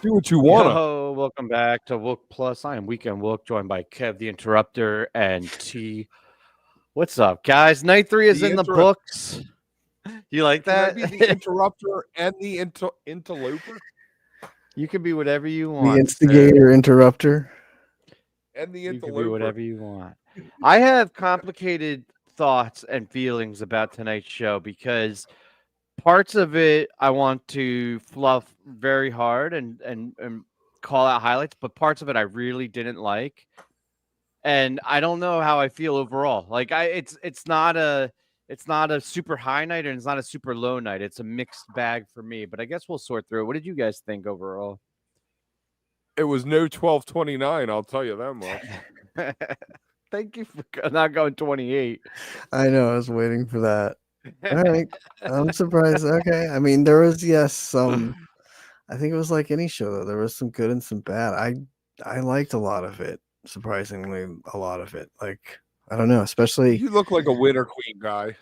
Do what you wanna. Yo, welcome back to Wook Plus. I am Weekend Wook, joined by Kev the Interrupter and T. What's up, guys? Night 3 is The in the books. You like Can I that? be the interrupter and the interloper You can be whatever you The want. sir. instigator, interrupter. and the You can be interloper? whatever you want. I have complicated thoughts and feelings about tonight's show because parts of it I want to fluff very hard and call out highlights, but parts of it I really didn't like. And I don't know how I feel overall. Like it's not a super high night and it's not a super low night. It's a mixed bag for me, but I guess we'll sort through it. What did you guys think overall? It was no 12:29. I'll tell you that much. Thank you for not going 28. I know. I was waiting for that. All right. I'm surprised. Okay. I mean, there was some. I think it was like any show though. There was some good and some bad. I liked a lot of it. Surprisingly, a lot of it. Like I don't know, especially. You look like a winter queen guy.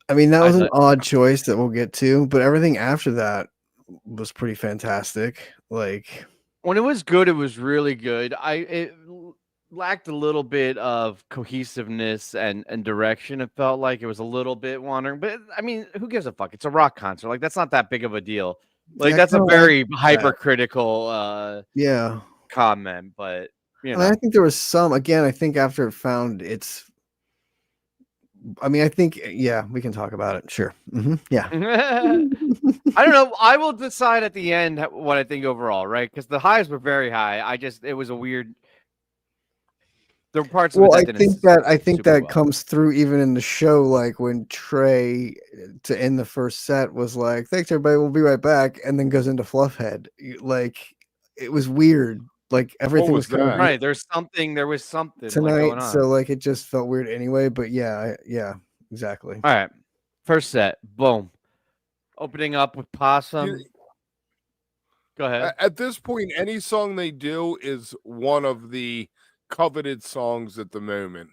I mean, that was an odd choice that we'll get to, but everything after that was pretty fantastic. Like when it was good, it was really good. It lacked a little bit of cohesiveness and direction. It felt like it was a little bit wandering, but I mean, who gives a fuck? It's a rock concert. Like that's not that big of a deal. Like that's a very hypercritical comment, but you know. I think there was some. Again, I think after it found its. I mean, I think we can talk about it. Sure. Yeah. I don't know. I will decide at the end what I think overall, right? Because the highs were very high. It was a weird. There were parts of it that I think that comes through even in the show, like when Trey to end the first set was like, "Thanks everybody, we'll be right back," and then goes into Fluffhead. Like it was weird. Like everything was kind of right. There was something tonight, going on. So like it just felt weird anyway. But yeah, exactly. All right, first set, boom, opening up with Possum. Go ahead. At this point, any song they do is one of the coveted songs at the moment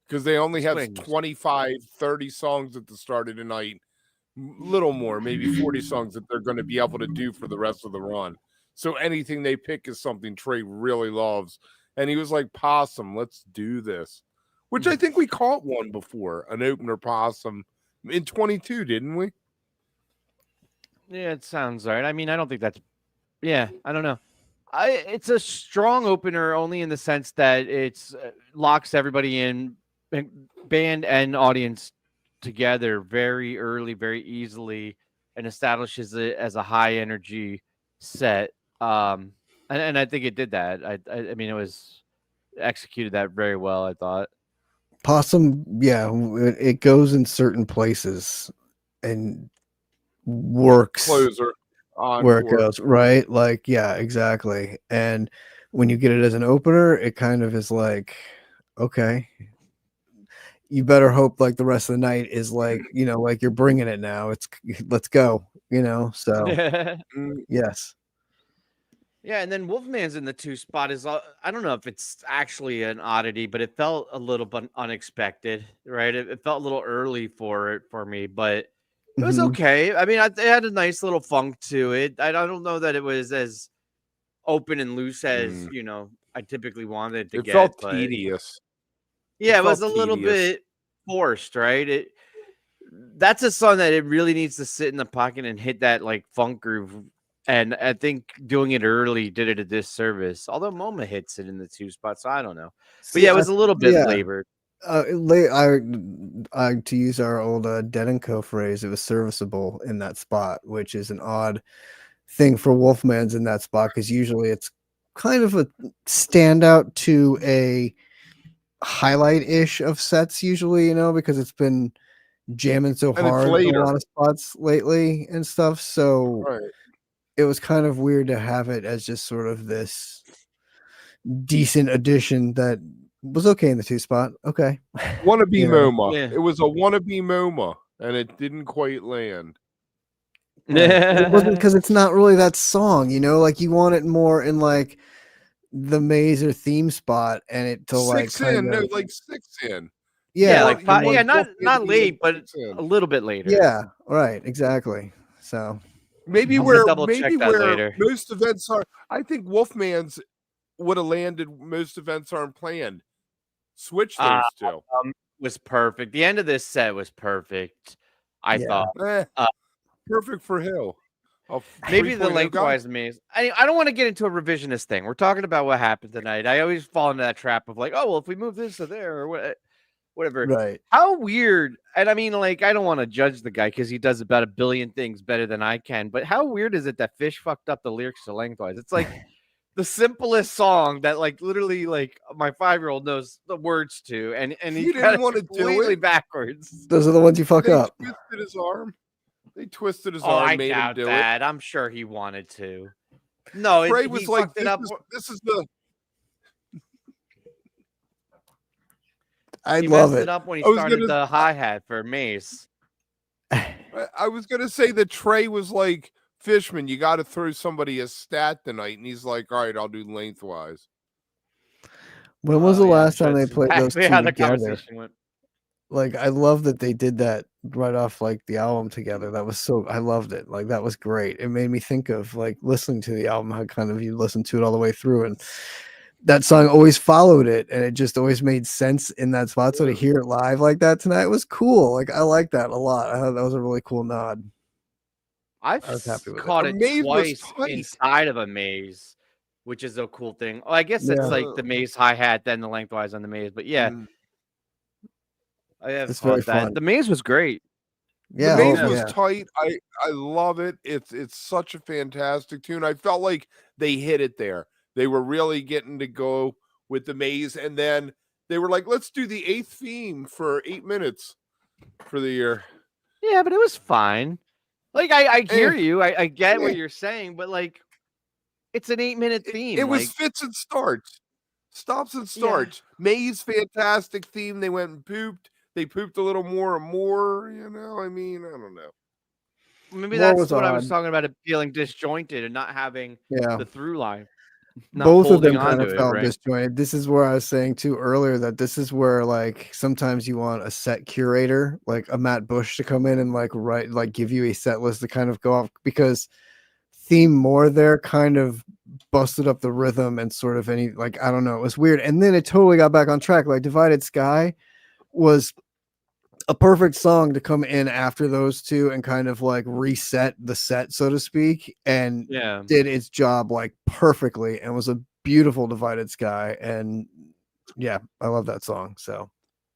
because they only have 25, 30 songs at the start of the night, little more, maybe 40 songs that they're going to be able to do for the rest of the run. So anything they pick is something Trey really loves. And he was like, Possum, let's do this. Which I think we caught one before, an opener Possum in 22, didn't we? Yeah, it sounds right. I mean, I don't think that's... Yeah, I don't know. It's a strong opener only in the sense that it's locks everybody in, band and audience together very early, very easily, and establishes it as a high energy set. And I think it did that. I mean, it was executed that very well, I thought. Possum, it goes in certain places and works Closer where it goes, right? Like, yeah, exactly. And when you get it as an opener, it kind of is like, okay, you better hope like the rest of the night is like, like you're bringing it now. Let's go, so yes. Yeah, and then Wolfman's in the 2 spot is, I don't know if it's actually an oddity, but it felt a little bit unexpected, right? It felt a little early for me, but it was okay. I mean, it had a nice little funk to it. I don't know that it was as open and loose as, I typically wanted it to get. It felt tedious. Yeah, it was a little bit forced, right? That's a song that it really needs to sit in the pocket and hit that like funk groove. And I think doing it early did it a disservice. Although MoMA hits it in the 2 spots, so I don't know. But yeah, it was a little bit labored. To use our old Dead & Co phrase, it was serviceable in that spot, which is an odd thing for Wolfman's in that spot because usually it's kind of a standout to a highlight-ish of sets usually, because it's been jamming so hard in a lot of spots lately and stuff. So it was kind of weird to have it as just sort of this decent addition that was okay in the 2 spot. Okay. Wannabe MoMA. Yeah. It was a wannabe MoMA, and it didn't quite land. It wasn't because it's not really that song, like you want it more in like the maze or theme spot, and it to like 6 in, like 6 in. Yeah, like 5, not late, but a little bit later. Yeah, right, exactly. So Maybe I'm gonna where double check that later. most events are. I think Wolfman's would have landed. Most events aren't planned. Switch those two. Was perfect. The end of this set was perfect. I thought. Perfect for Hill. Maybe the 3.0 lengthwise maze. I don't want to get into a revisionist thing. We're talking about what happened tonight. I always fall into that trap of like, oh well, if we move this to there or whatever. Right. How weird. And I mean, like, I don't want to judge the guy because he does about 1 billion things better than I can. But how weird is it that PHiSH fucked up the lyrics to lengthwise? It's like the simplest song that like literally like my 5-year-old knows the words to, and he didn't want to do completely it backwards. Those are the ones you fuck up. Twisted his arm. They twisted his Oh, arm. I Made doubt him do that. it. I'm sure he wanted to. No, Trey he was like, fucked it up. This is the. I He love messed it. it up when he I was started gonna- the hi-hat for Mace. I was gonna say that Trey was like, Fishman, you got to throw somebody a stat tonight, and he's like, all right, I'll do lengthwise. When was the last time they That's played those two exactly how the together? conversation went. Like, I love that they did that right off like the album together. That was so, I loved it. Like, that was great. It made me think of like listening to the album, how kind of you listen to it all the way through, and that song always followed it, and it just always made sense in that spot. So to hear it live like that tonight was cool. Like, I like that a lot. I thought that was a really cool nod. I've I was happy with it. caught A it maze was twice tight. inside of a maze, which is a cool thing. Oh, I guess it's Yeah. like the maze hi-hat, then the lengthwise on the maze. But yeah, I have It's very caught that. fun. The maze was great. Yeah, The maze oh, was yeah. tight. I love it. It's such a fantastic tune. I felt like they hit it there. They were really getting to go with the maze, and then they were like, let's do the 8th theme for 8 minutes for the year. Yeah, but it was fine. Like I hear you. I get eh. what you're saying, but like it's an 8-minute theme. It was like, fits and starts. Stops and starts. Maze, fantastic theme. They went and pooped. They pooped a little more and more. You know, I mean, I don't know. maybe More that's was what I was odd. talking about, it feeling disjointed and not having Yeah. the through line. Not Both of holding them kind onto of it, felt right? disjointed. This is where I was saying too earlier that this is where like sometimes you want a set curator, like a Matt Bush, to come in and like write, like give you a set list to kind of go off, because Theme More there kind of busted up the rhythm and sort of any, like, I don't know, it was weird. And then it totally got back on track. Like Divided Sky was a perfect song to come in after those two and kind of like reset the set, so to speak, and Yeah. did its job like perfectly, and was a beautiful Divided Sky. And yeah, I love that song. So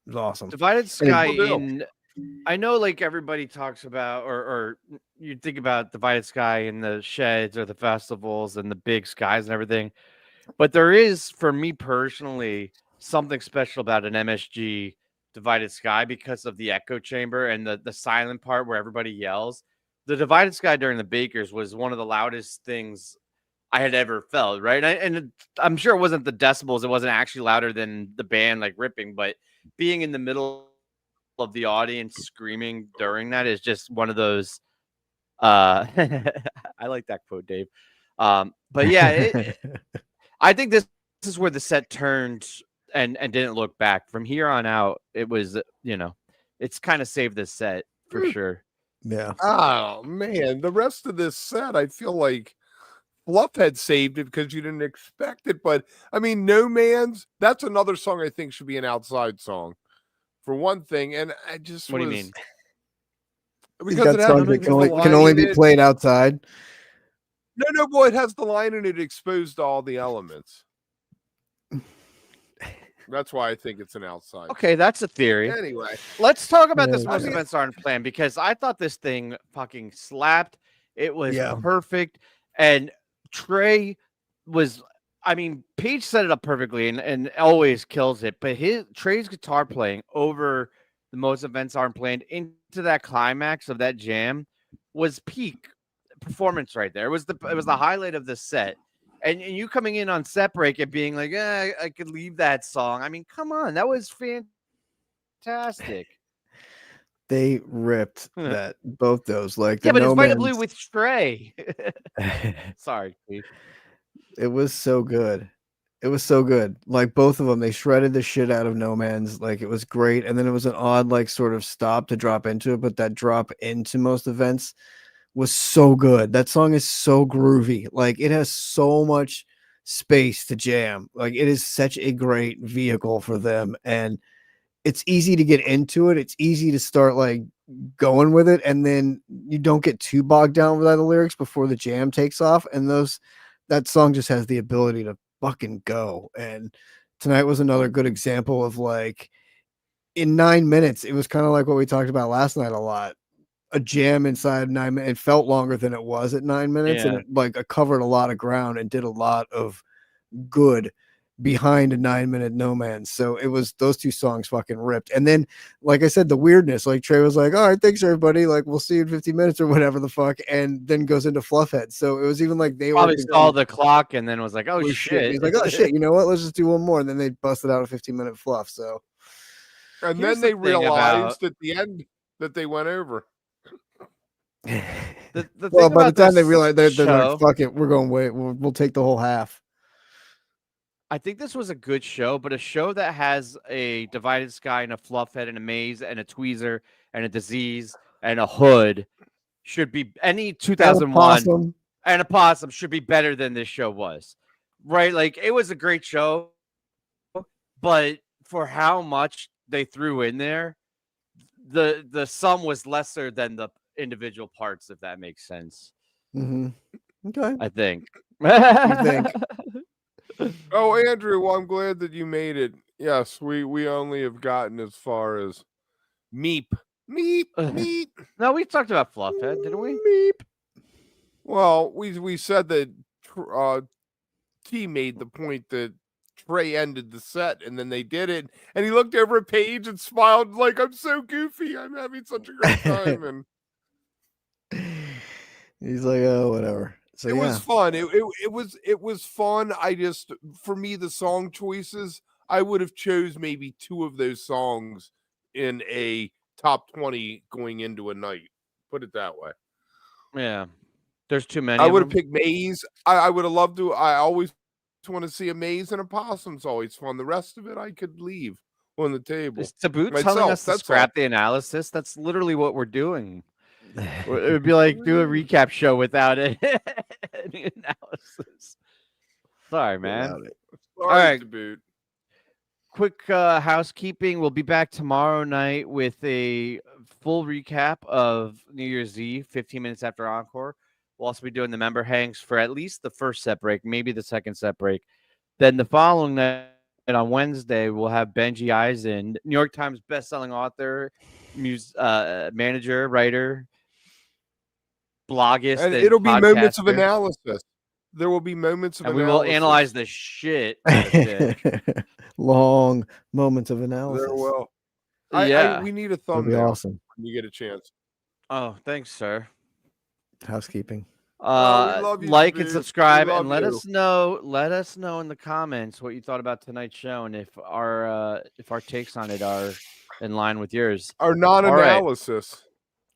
it was awesome. Divided Sky Deal. in I know like everybody talks about or you think about Divided Sky in the sheds or the festivals and the big skies and everything. But there is, for me personally, something special about an MSG Divided Sky because of the echo chamber and the silent part where everybody yells. The Divided Sky during the Bakers was one of the loudest things I had ever felt, right? And I'm sure it wasn't the decibels. It wasn't actually louder than the band like ripping, but being in the middle of the audience screaming during that is just one of those I like that quote, Dave. But yeah, I think this is where the set turned and didn't look back. From here on out, it was, it's kind of saved this set for sure. Yeah. Oh man, the rest of this set, I feel like Fluff had saved it because you didn't expect it. But I mean, No Man's, that's another song I think should be an outside song for one thing. And I just What do you mean? Because it has songs that can only be played outside. No, boy, it has the line in it exposed to all the elements. That's why I think it's an outside. Okay, that's a theory. Anyway, let's talk about this Yeah, most okay. events aren't planned, because I thought this thing fucking slapped. It was Yeah. perfect. And Trey was, I mean, PHiSH set it up perfectly and always kills it. But Trey's guitar playing over the most events aren't planned into that climax of that jam was peak performance right there. It was the highlight of the set. And you coming in on set break and being like, I could leave that song. I mean, come on, that was fantastic. They ripped that, both those. Like, Yeah, the but it's No Vita Blue Man's- with Trey. Sorry, Steve. It was so good. It was so good. Like, both of them, they shredded the shit out of No Man's. Like, it was great. And then it was an odd, like, sort of stop to drop into it, but that drop into most events was so good. That song is so groovy. Like it has so much space to jam. Like it is such a great vehicle for them, and it's easy to get into it. It's easy to start like going with it, and then you don't get too bogged down with the lyrics before the jam takes off. And that song just has the ability to fucking go. And tonight was another good example of like in 9 minutes, it was kind of like what we talked about last night a lot. A jam inside 9 minutes. It felt longer than it was at 9 minutes, and it covered a lot of ground and did a lot of good behind a 9-minute no man. So it was those two songs fucking ripped. And then, like I said, the weirdness, like Trey was like, all right, thanks everybody. Like we'll see you in 15 minutes or whatever the fuck. And then goes into Fluffhead. So it was even like they probably saw the clock and then was like, oh shit. He's like, oh shit, you know what? Let's just do one more. And then they busted out a 15-minute fluff. So, and then they realized at the end that they went over. Well, by the time they realized they're like, fuck it, we're going wait, we'll take the whole half. I think this was a good show, but a show that has a divided sky and a fluff head and a maze and a tweezer and a disease and a hood should be any 2001 and a possum should be better than this show was, right? Like it was a great show, but for how much they threw in there, the sum was lesser than the individual parts, if that makes sense. Mm-hmm. Okay, I think. You think? Oh, Andrew, well, I'm glad that you made it. Yes, we only have gotten as far as meep. No, we talked about Fluffhead, didn't we? Meep. Well, we said that T made the point that Trey ended the set, and then they did it, and he looked over at Paige and smiled like, I'm so goofy. I'm having such a great time. And he's like, oh, whatever. So it was fun. It was fun. For me, the song choices, I would have chose maybe 2 of those songs in a top 20 going into a night. Put it that way. Yeah. There's too many. I would have picked Maze. I would have loved to. I always want to see a Maze and a Possum's always fun. The rest of it I could leave on the table. Is Taboo telling us to scrap the analysis? That's literally what we're doing. It would be like do a recap show without it. Any analysis. Sorry, man. Sorry, all right. Taboo. Quick housekeeping. We'll be back tomorrow night with a full recap of New Year's Eve, 15 minutes after Encore. We'll also be doing the member hangs for at least the first set break, maybe the second set break. Then the following night on Wednesday, we'll have Benji Eisen, New York Times bestselling author, manager, writer, bloggist, and it'll be moments of analysis. There will be moments of analysis. We will analyze the shit out of it. Long moments of analysis. There will. We need a thumbnail. That'd be awesome when you get a chance. Oh, thanks, sir. Housekeeping. Love you, like dude. and subscribe, and let us know. Let us know in the comments what you thought about tonight's show, and if our takes on it are in line with yours. Our non-analysis.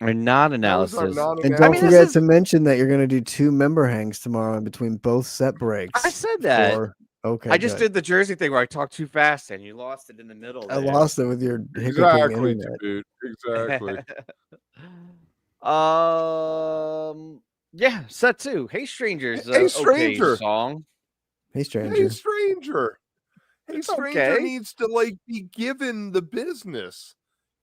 Or not analysis. And don't forget to mention that you're going to do 2 member hangs tomorrow in between both set breaks. I said that. Okay. I just did the Jersey thing where I talked too fast and you lost it in the middle. I lost it with your exactly, internet. Dude. Exactly. Yeah, set 2. Hey Strangers. Hey Stranger okay song. Hey Stranger. Hey Stranger. Hey Stranger needs to be given the business.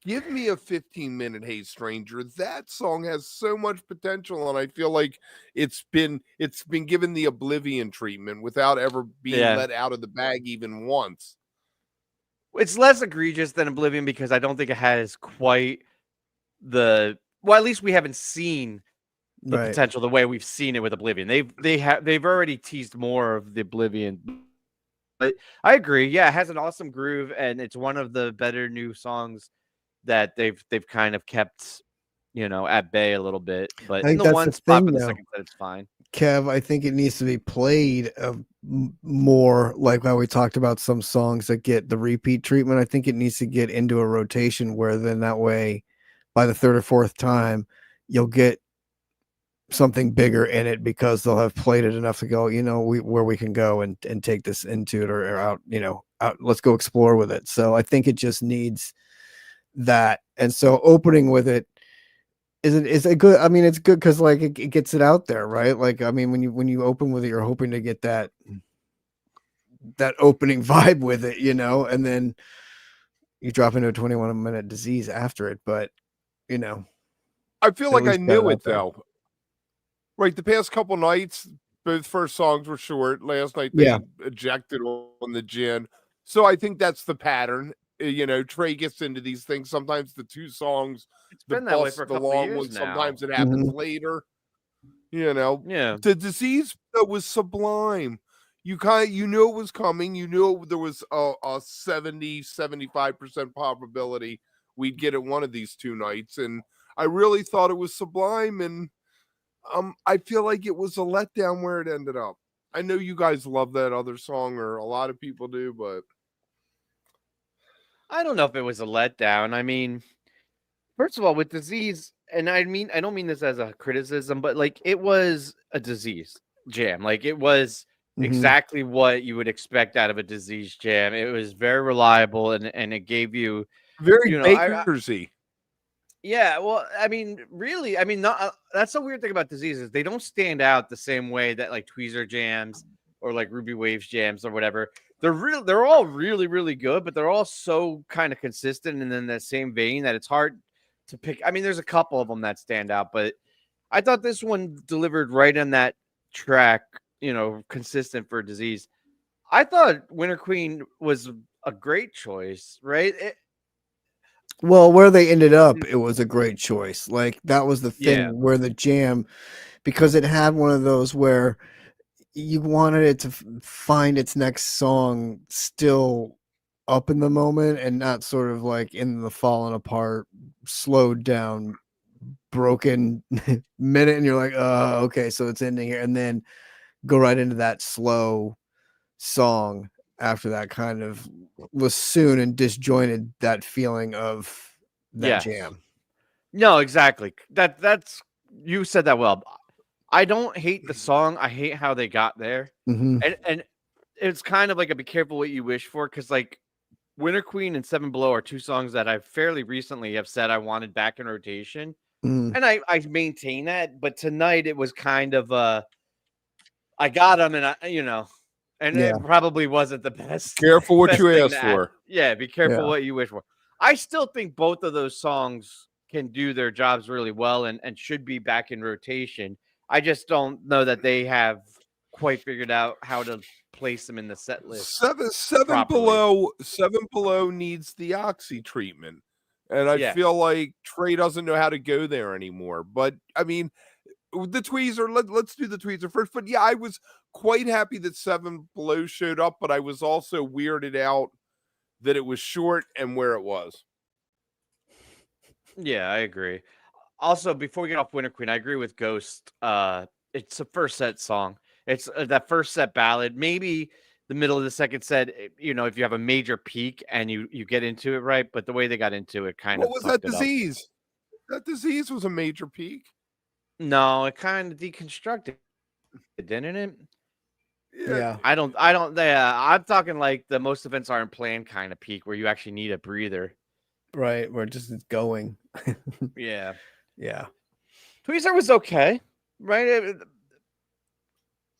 Give me a 15-minute Hey Stranger. That song has so much potential, and I feel like it's been given the oblivion treatment without ever being let out of the bag even once. It's less egregious than Oblivion because I don't think it has quite at least we haven't seen the potential the way we've seen it with Oblivion. They've already teased more of the Oblivion. But I agree. Yeah, it has an awesome groove, and it's one of the better new songs that they've kind of kept, at bay a little bit. But in the one spot for the second set, it's fine. Kev, I think it needs to be played more like how we talked about some songs that get the repeat treatment. I think it needs to get into a rotation where then that way by the 3rd or 4th time, you'll get something bigger in it because they'll have played it enough to go, where we can go and take this into it or out, out, let's go explore with it. So I think it just needs that. And so opening with it Is it good? I mean, it's good because like it gets it out there, right? Like, I mean, when you open with it, you're hoping to get that opening vibe with it, and then you drop into a 21-minute disease after it. But I feel at like I least got knew out it there. though. Right, the past couple nights, both first songs were short. Last night Yeah. they ejected on the gin, so I think that's the pattern. Trey gets into these things. Sometimes the two songs, It's the been that way bust, for a the couple of long years one. now. Sometimes it happens later. Yeah. The disease that was sublime. You knew it was coming. You knew there was a 70-75% probability we'd get it one of these two nights, and I really thought it was sublime. And I feel like it was a letdown where it ended up. I know you guys love that other song, or a lot of people do, but I don't know if it was a letdown. I mean, first of all, with disease, and I don't mean this as a criticism, but like it was a disease jam. Like it was exactly what you would expect out of a disease jam. It was very reliable, and it gave you, very you know, Bakersy. yeah. Well, I mean, really, I mean, not that's the weird thing about diseases. They don't stand out the same way that like Tweezer jams or like Ruby Waves jams or whatever. They're all really, really good, but they're all so kind of consistent and in that same vein that it's hard to pick. I mean, there's a couple of them that stand out, but I thought this one delivered right on that track, consistent for disease. I thought Winter Queen was a great choice, right? Well, where they ended up, it was a great choice. Like that was the thing Yeah. where the jam, because it had one of those where you wanted it to find its next song still up in the moment and not sort of like in the falling apart, slowed down, broken minute, and you're like, okay, so it's ending here, and then go right into that slow song after that kind of was soon and disjointed that feeling of that jam. No, exactly. That's you said that well. I don't hate the song. I hate how they got there. And it's kind of like a be careful what you wish for, because like Winter Queen and Seven Below are two songs that I fairly recently have said I wanted back in rotation. And I maintain that, but tonight it was kind of I got them, and it probably wasn't the best. Careful what best you thing ask to for. Yeah, be careful what you wish for. I still think both of those songs can do their jobs really well and should be back in rotation. I just don't know that they have quite figured out how to place them in the set list. Seven below needs the oxy treatment. And I feel like Trey doesn't know how to go there anymore. But I mean, the tweezer, let's do the tweezer first. But yeah, I was quite happy that Seven Below showed up, but I was also weirded out that it was short and where it was. Yeah, I agree. Also, before we get off Winter Queen, I agree with Ghost. It's a first set song. It's that first set ballad. Maybe the middle of the second set, if you have a major peak and you get into it right, but the way they got into it kind of. What was that disease? That disease was a major peak. No, it kind of deconstructed, didn't it? Yeah. I don't. I'm talking like the most events aren't planned kind of peak where you actually need a breather. Right, where it just is going. Yeah. Tweezer was okay, right?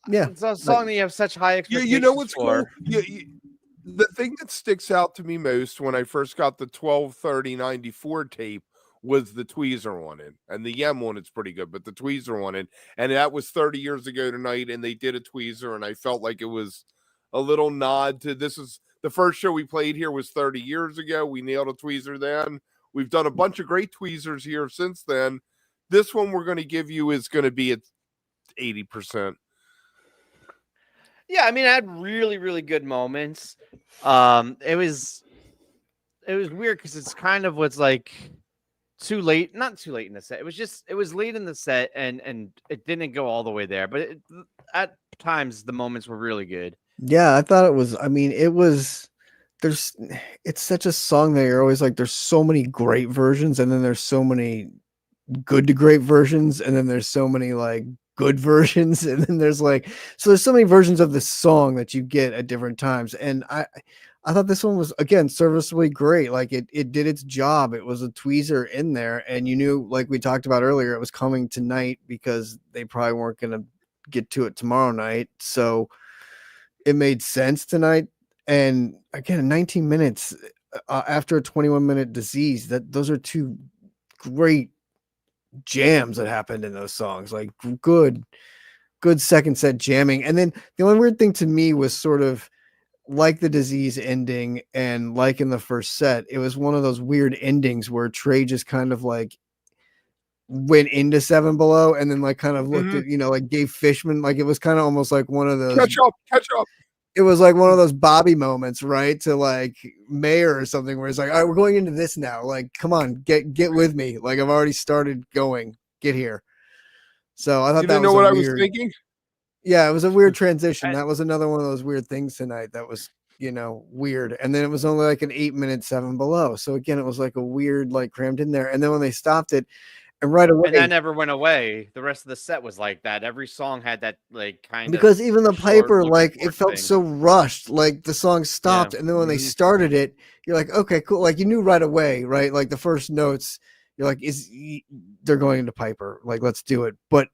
Yeah. It's a song that you have such high expectations you know what's for. Cool? The thing that sticks out to me most when I first got the 12/30/94 tape was the tweezer on it, and the Yem one, it's pretty good, but the tweezer on it, and that was 30 years ago tonight, and they did a tweezer, and I felt like it was a little nod to this is the first show we played here was 30 years ago. We nailed a tweezer then. We've done a bunch of great tweezers here since then. This one we're going to give you is going to be at 80%. Yeah, I mean, I had really, really good moments. It was weird because it's kind of was like not too late in the set. It was late in the set and it didn't go all the way there, but at times the moments were really good. Yeah, I thought it was. I mean, it's such a song that you're always like, there's so many great versions, and then there's so many good to great versions, and then there's so many like good versions, and then there's so many versions of this song that you get at different times. And I thought this one was, again, serviceably great. Like it did its job. It was a tweezer in there, and you knew, like we talked about earlier, it was coming tonight because they probably weren't going to get to it tomorrow night. So it made sense tonight. And again, 19 minutes after a 21-minute disease, those are two great jams that happened in those songs. Like good second set jamming. And then the only weird thing to me was sort of like the disease ending, and like in the first set, it was one of those weird endings where Trey just kind of like went into Seven Below and then like kind of looked at, like gave Fishman, like it was kind of almost like one of those catch up. It was like one of those Bobby moments, right? To like Mayor or something where it's like, all right, we're going into this now. Like, come on, get with me. Like I've already started going, get here. So I thought You that didn't know was what I weird, was thinking? yeah, it was a weird transition. That was another one of those weird things tonight that was, weird. And then it was only like an 8-minute Seven Below. So again, it was like a weird, like crammed in there. And then when they stopped it, and right away, and that never went away. The rest of the set was like that. Every song had that like kind because of even the Piper, like it felt thing. so rushed. Like the song stopped, and then when they started it, you're like, okay, cool. Like you knew right away, right? Like the first notes, you're like, they're going into Piper? Like let's do it. But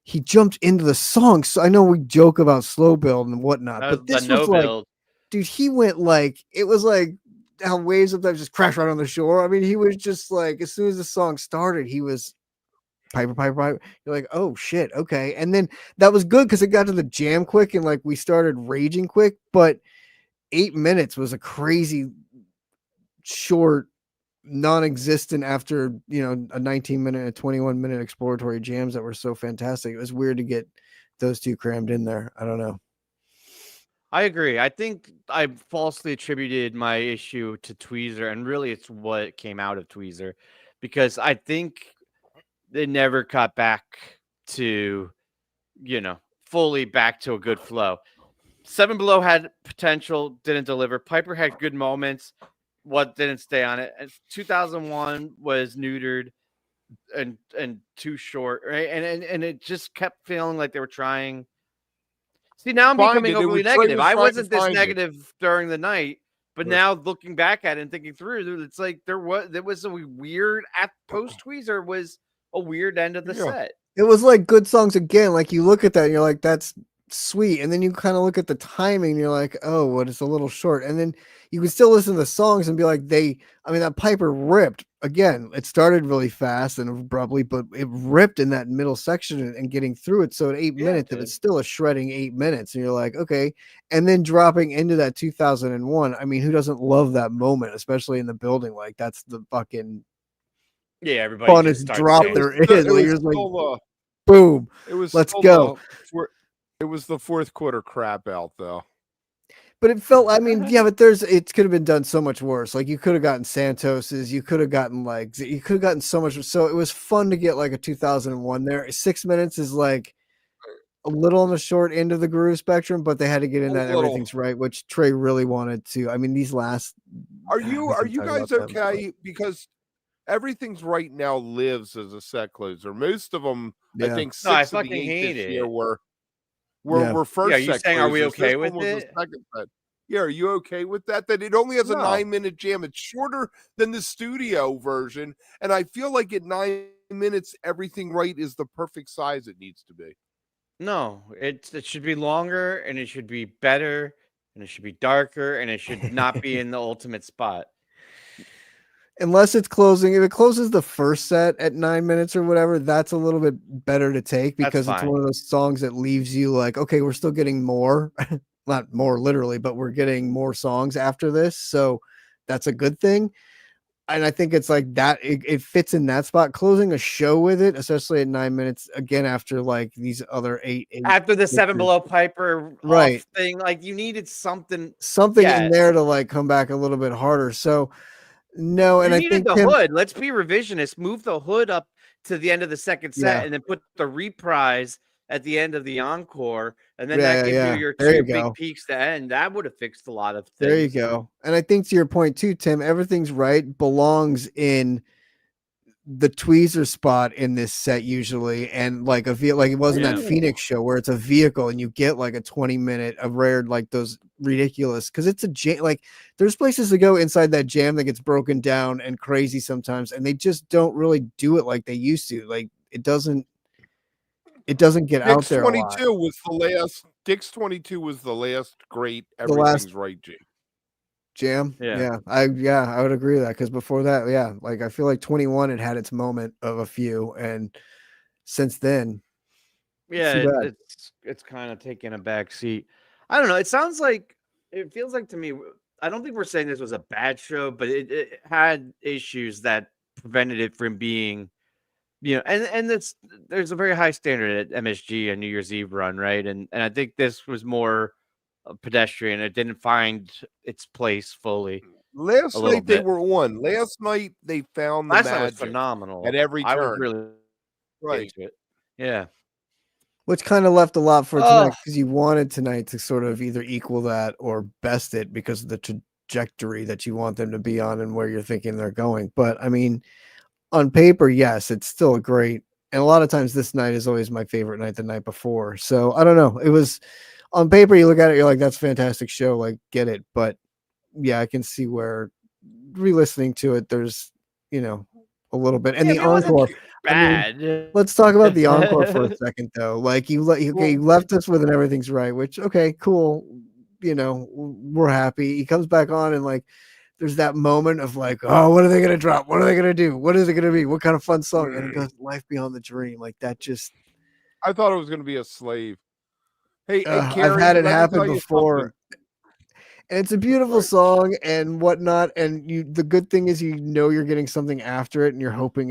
he jumped into the song. So I know we joke about slow build and whatnot, but this was like, build. Dude, he went like, it was like how waves sometimes just crash right on the shore. I mean, he was just like, as soon as the song started, he was Piper. You're like, oh shit, okay. And then that was good because it got to the jam quick and like we started raging quick. But 8 minutes was a crazy short, non-existent after a 19-minute, a 21-minute exploratory jams that were so fantastic. It was weird to get those two crammed in there. I don't know. I agree. I think I falsely attributed my issue to Tweezer, and really it's what came out of Tweezer, because I think they never got back to, fully back to a good flow. Seven Below had potential, didn't deliver. Piper had good moments, didn't stay on it. And 2001 was neutered and too short, right? And it just kept feeling like they were trying. See, now I'm becoming overly negative. I wasn't this negative during the night, but now looking back at it and thinking through, it's like there was a weird at post Tweezer was a weird end of the set. It was like good songs again. Like you look at that and you're like, that's sweet. And then you kind of look at the timing and you're like, oh, what, it's a little short. And then you can still listen to the songs and be like, that Piper ripped. Again, it started really fast and abruptly, but it ripped in that middle section and getting through it. So at 8 minutes, it's still a shredding 8 minutes. And you're like, okay. And then dropping into that 2001. I mean, who doesn't love that moment, especially in the building? Like that's the fucking everybody funnest drop there is. Like, boom. Let's go. It was the fourth quarter crap out though. But it felt, I mean, yeah, but it could have been done so much worse. Like you could have gotten Santos's, you could have gotten so much. So it was fun to get like a 2001 there. 6 minutes is like a little on the short end of the groove spectrum, but they had to get in that everything's right, which Trey really wanted to. I mean, these last. Are you guys okay? Because everything's right now lives as a set closer. Most of them, I think, 6 of the 8 this year were first. Yeah, you saying, are we okay with it? Yeah, are you okay with that? That it only has a 9-minute jam. It's shorter than the studio version, and I feel like at 9 minutes, everything right is the perfect size it needs to be. No, it should be longer, and it should be better, and it should be darker, and it should not be in the ultimate spot. Unless it's closing, if it closes the first set at 9 minutes or whatever, that's a little bit better to take because it's one of those songs that leaves you like, okay, we're still getting more, not more literally, but we're getting more songs after this. So that's a good thing. And I think it's like that. It fits in that spot. Closing a show with it, especially at 9 minutes, again, after like these other eight after the Seven Below Piper thing, like you needed something in there to like come back a little bit harder. So no, and I think the hood. Let's be revisionist. Move the hood up to the end of the second set, and then put the reprise at the end of the encore, and then that gives you your two big peaks to end. That would have fixed a lot of things. There you go. And I think to your point too, Tim, everything's right belongs in the tweezer spot in this set usually, and like it wasn't that Phoenix show where it's a vehicle and you get like a 20-minute of rare like those ridiculous because it's a jam. Like there's places to go inside that jam that gets broken down and crazy sometimes, and they just don't really do it like they used to. Like it doesn't get out Dick's there a lot. 22 was the last. Dick's 22 was the last great. The last Everything's right, jam. Yeah. I would agree with that because before that, like I feel like 21 had its moment of a few, and since then, Yeah, it's kind of taking a back seat. I don't know. It feels like to me. I don't think we're saying this was a bad show, but it had issues that prevented it from being, and there's a very high standard at MSG and New Year's Eve run, right? And I think this was more pedestrian. It didn't find its place fully. Last A little night they bit. were on. Last night they found the Last night was magic phenomenal. at every I was turn. really Right. into it. Yeah. which kind of left a lot for Oh. tonight because you wanted tonight to sort of either equal that or best it because of the trajectory that you want them to be on and where you're thinking they're going. But I mean, on paper, yes, it's still a great. And a lot of times this night is always my favorite night the night before. So I don't know. It was on paper, you look at it, you're like, that's a fantastic show. Like, get it. But yeah, I can see where re-listening to it, there's, a little bit. And the encore. Bad. Let's talk about the encore for a second, though. Like you left us with "And Everything's Right," which okay, cool. We're happy. He comes back on and like, there's that moment of like, oh, what are they gonna drop? What are they gonna do? What is it gonna be? What kind of fun song? And it goes, "Life Beyond the Dream." Like that just. I thought it was going to be a slave. Hey, I've Carrie, had it let me happen tell you before. something. And it's a beautiful song and whatnot. And the good thing is, you're getting something after it, and you're hoping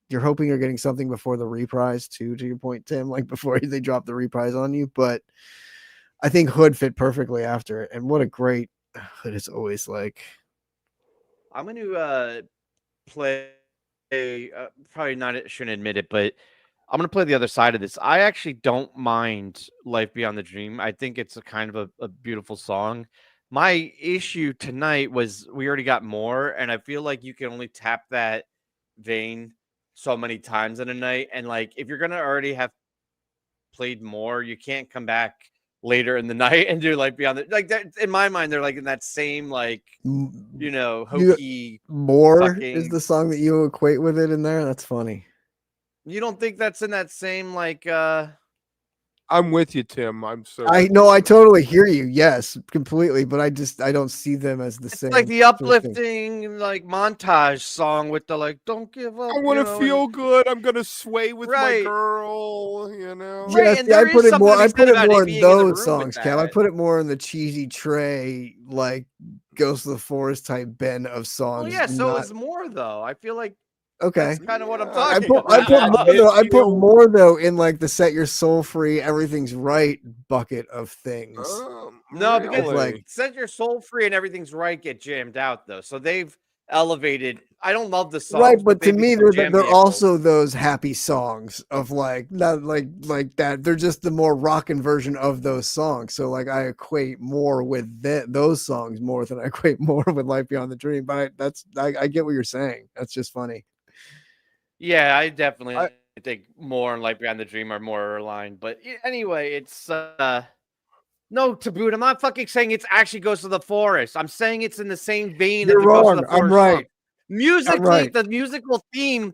you're getting something before the reprise too. To your point, Tim, like before they drop the reprise on you. But I think Hood fit perfectly after it, and what a great Hood is always like. I'm going to play. Probably not. Shouldn't admit it, but I'm going to play the other side of this. I actually don't mind "Life Beyond the Dream." I think it's a kind of a beautiful song. My issue tonight was we already got more, and I feel like you can only tap that vein so many times in a night. And like, if you're gonna already have played more, you can't come back later in the night and do like beyond the like that. In my mind, they're like in that same like hokey. More is the song that you equate with it in there. That's funny. You don't think that's in that same like I'm with you, Tim. I totally hear you. Yes, completely. But I don't see them as the same. Like the uplifting like montage song with the like, don't give up. I want to feel good. I'm gonna sway with my girl. Yes, I put it more. I put it more in those songs, Cam. I put it more in the cheesy Trey, like Ghost of the Forest type Ben of songs. Well, yeah. So it's more though. I feel like. Okay, that's kind of what I'm talking about. I put more though in like the "Set Your Soul Free, Everything's Right" bucket of things. No, because like "Set Your Soul Free" and "Everything's Right" get jammed out though, so they've elevated. I don't love the song, right? But to me, they're also those happy songs of like not like that. They're just the more rockin' version of those songs. So like I equate more with those songs more than I equate more with "Life Beyond the Dream." But I get what you're saying. That's just funny. Yeah, I definitely think more and "Life Beyond the Dream" are more aligned. But anyway, it's no, to boot. I'm not fucking saying it's actually Goes to the Forest. I'm saying it's in the same vein. You're of the wrong. Goes to the Forest I'm right. song. Musically, the musical theme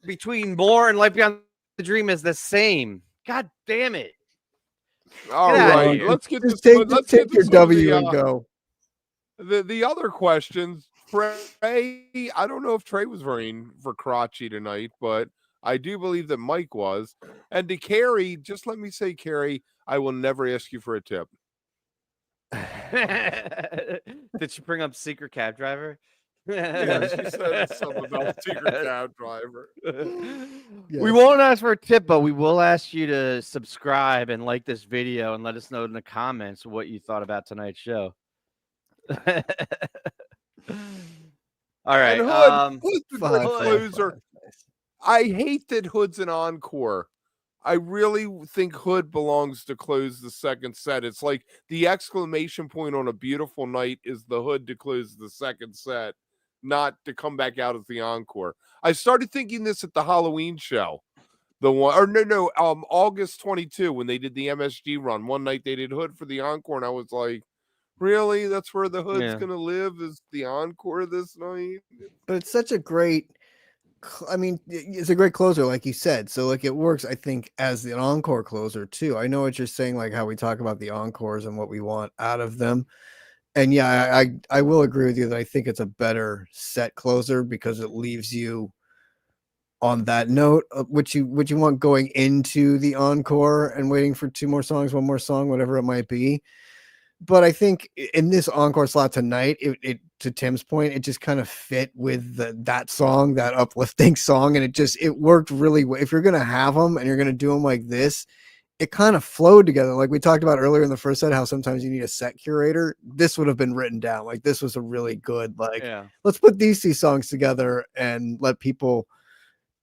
between More and "Life Beyond the Dream" is the same. God damn it! All right, let's get this. Let's take get your W and go. The other questions. Trey, I don't know if Trey was very for crotchy tonight, but I do believe that Mike was. And to Carrie, just let me say, Carrie, I will never ask you for a tip. Did she bring up secret cab driver? Yeah, she said something about secret cab driver. Yes. We won't ask for a tip, but we will ask you to subscribe and like this video and let us know in the comments what you thought about tonight's show. All right. Hood's a great closer. I hate that Hood's an encore. I really think Hood belongs to close the second set. It's like the exclamation point on a beautiful night is the Hood to close the second set, not to come back out as the encore. I started thinking this at the Halloween show. August 22 when they did the MSG run. One night they did Hood for the encore, and I was like, Really? That's where the hood's Yeah. gonna live, is the encore this night? But it's such a great. I mean, it's a great closer, like you said. So, like, it works, I think, as an encore closer too. I know what you're saying, like how we talk about the encores and what we want out of them. And yeah, I will agree with you that I think it's a better set closer because it leaves you on that note, which you want going into the encore and waiting for two more songs, one more song, whatever it might be. But I think in this encore slot tonight, it to Tim's point, it just kind of fit with that song, that uplifting song, and it worked really well. If you're gonna have them and you're gonna do them like this, it kind of flowed together. Like we talked about earlier in the first set, how sometimes you need a set curator. This would have been written down. Like this was a really good, like, let's put these two songs together and let people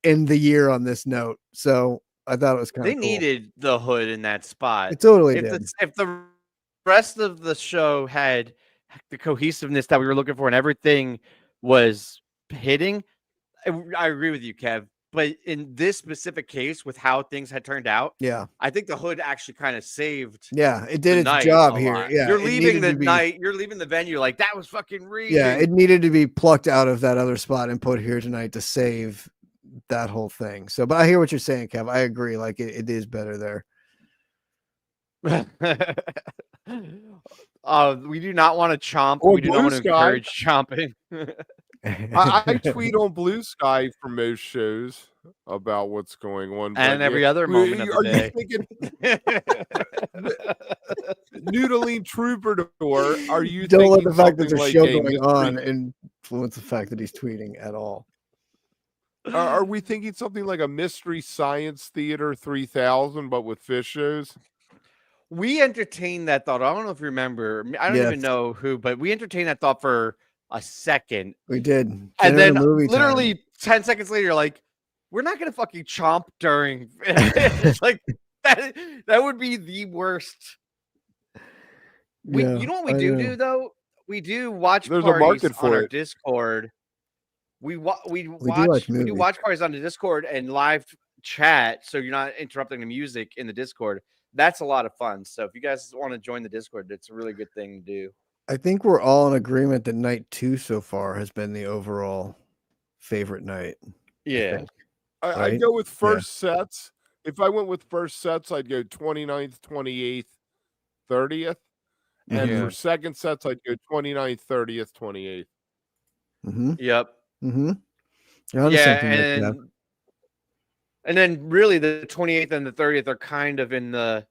end the year on this note. So I thought it was kind of cool. They needed the hood in that spot. It totally did. If the rest of the show had the cohesiveness that we were looking for and everything was hitting, I agree with you, Kev. But in this specific case, with how things had turned out, yeah, I think the hood actually kind of saved. Yeah, it did its job here. Lot. Yeah, you're leaving the night. You're leaving the venue like that was fucking real. Yeah, it needed to be plucked out of that other spot and put here tonight to save that whole thing. So, but I hear what you're saying, Kev. I agree. Like it is better there. We do not want to chomp. Or we do not want to Sky. encourage chomping. I tweet on Blue Sky for most shows about what's going on. And every other moment of the day. Noodling Troubadour, are you don't let thinking the fact that there's a like show a going on mystery- influence the fact that he's tweeting at all? Are we thinking something like a Mystery Science Theater 3000, but with fish shows? We entertained that thought. I don't know if you remember. I don't even know who, but we entertained that thought for a second. We did. And then literally 10 seconds later, you're like, we're not going to fucking chomp during. It's like, that would be the worst. You know what we do, though? We do watch There's parties a market for on our it. Discord. We do watch parties on the Discord and live chat, so you're not interrupting the music in the Discord. That's a lot of fun. So if you guys want to join the Discord, it's a really good thing to do. I think we're all in agreement that night 2 so far has been the overall favorite night. Yeah. I go with first sets. If I went with first sets, I'd go 29th, 28th, 30th. And for second sets, I'd go 29th, 30th, 28th. Mm-hmm. Yep. Mm-hmm. And then really the 28th and the 30th are kind of in the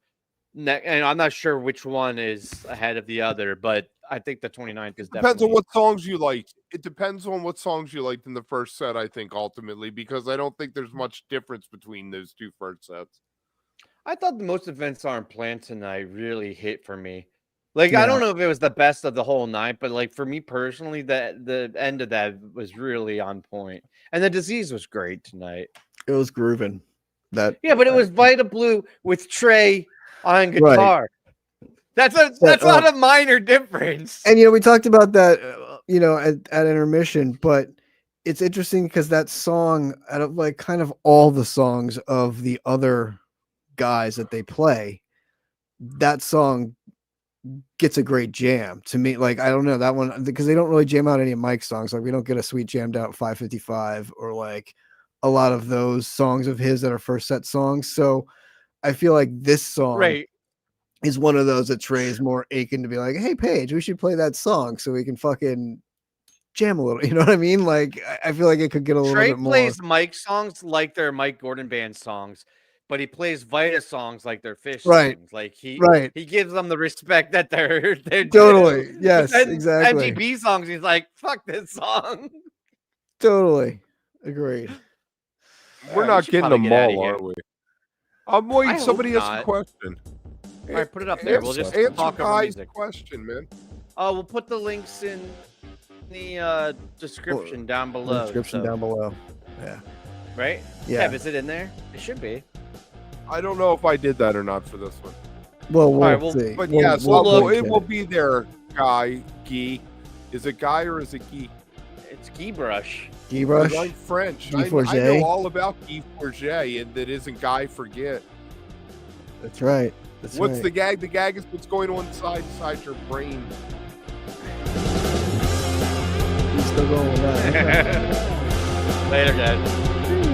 neck, and I'm not sure which one is ahead of the other, but I think the 29th is definitely. Depends on what songs you like. It depends on what songs you liked in the first set, I think, ultimately, because I don't think there's much difference between those two first sets. I thought the Most Events Aren't Planned Tonight really hit for me. Like, I don't know if it was the best of the whole night, but like for me personally, the end of that was really on point. And the Disease was great tonight. It was grooving. But it was Vita Blue with Trey on guitar. That's not a minor difference. And we talked about that at intermission, but it's interesting because that song, out of like kind of all the songs of the other guys that they play, that song gets a great jam to me. Like, I don't know that one, because they don't really jam out any of Mike's songs. Like, we don't get a sweet jammed out 555 or like a lot of those songs of his that are first set songs. So I feel like this song is one of those that Trey is more aching to be like, hey Paige, we should play that song so we can fucking jam a little. You know what I mean? Like, I feel like it could get a little bit more. Trey plays Mike songs like they're Mike Gordon Band songs, but he plays Vita songs like they're Fish songs. Like he gives them the respect that they're totally due. Yes, exactly. MGB songs, he's like, fuck this song. Totally agreed. We're not getting them all, are we? I'm waiting. Somebody has a question. All right, put it up there. We'll just talk about music. Question, man. We'll put the links in the description down below. Down below. Yeah. Right? Yeah. Is it in there? It should be. I don't know if I did that or not for this one. Well, we'll see. But yes, it will be there, Guy. Guy. Is it Guy or is it Guy? It's Guybrush. Guybrush? I'm French. Guy I Forget. know all about Guy Forget, and that isn't Guy Forget. That's right. That's What's right. the gag? The gag is what's going on inside your brain. He's still going with that. Later, guys.